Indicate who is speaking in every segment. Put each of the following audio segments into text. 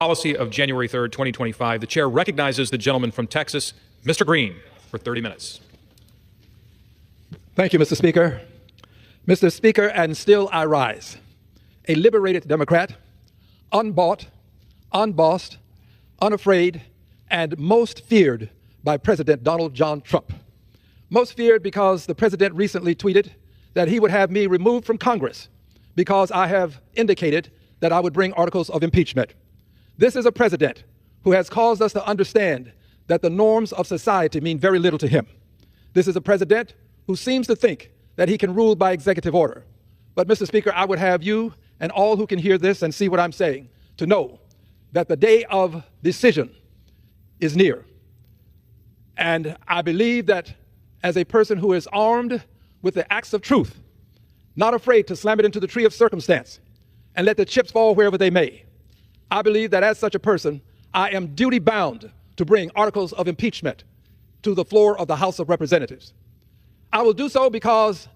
Speaker 1: Policy of January 3rd, 2025. The chair recognizes the gentleman from Texas, Mr. Green, for 30 minutes.
Speaker 2: Thank you, Mr. Speaker. Mr. Speaker, and still I rise. A liberated Democrat, unbought, unbossed, unafraid, and most feared by President Donald John Trump. Most feared because the president recently tweeted that he would have me removed from Congress because I have indicated that I would bring articles of impeachment. This is a president who has caused us to understand that the norms of society mean very little to him. This is a president who seems to think that he can rule by executive order. But, Mr. Speaker, I would have you and all who can hear this and see what I'm saying to know that the day of decision is near. And I believe that as a person who is armed with the axe of truth, not afraid to slam it into the tree of circumstance and let the chips fall wherever they may, I believe that as such a person, I am duty bound to bring articles of impeachment to the floor of the House of Representatives. I will do so because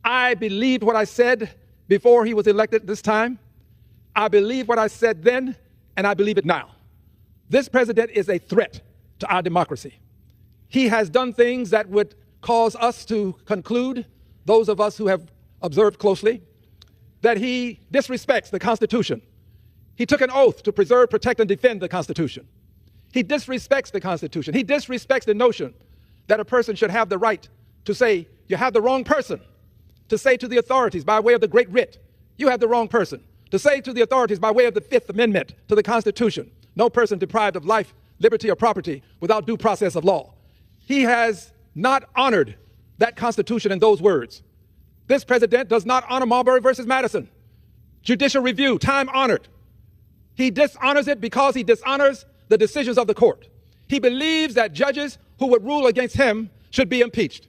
Speaker 2: I believed what I said before he was elected this time. I believe what I said then, and I believe it now. This president is a threat to our democracy. He has done things that would cause us to conclude, those of us who have observed closely, that he disrespects the Constitution. He took an oath to preserve, protect, and defend the Constitution. He disrespects the Constitution. He disrespects the notion that a person should have the right to say, you have the wrong person, to say to the authorities by way of the great writ, you have the wrong person, to say to the authorities by way of the Fifth Amendment to the Constitution, no person deprived of life, liberty, or property without due process of law. He has not honored that Constitution in those words. This president does not honor Marbury versus Madison. Judicial review, time honored. He dishonors it because he dishonors the decisions of the court. He believes that judges who would rule against him should be impeached.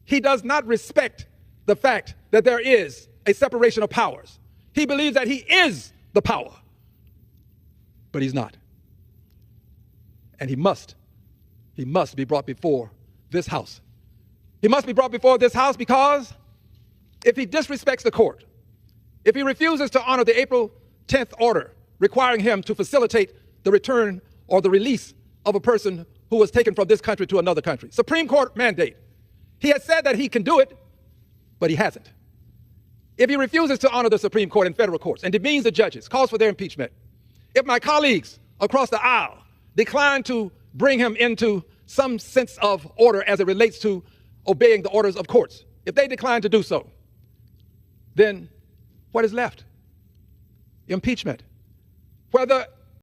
Speaker 2: He does not respect the fact that there is a separation of powers. He believes that he is the power, but he's not. And he must be brought before this House. He must be brought before this House because if he disrespects the court, if he refuses to honor the April 10th order requiring him to facilitate the return or the release of a person who was taken from this country to another country, Supreme Court mandate, he has said that he can do it, but he hasn't. If he refuses to honor the Supreme Court and federal courts and demeans the judges, calls for their impeachment, if my colleagues across the aisle decline to bring him into some sense of order as it relates to obeying the orders of courts, if they decline to do so, then what is left? Impeachment. Whether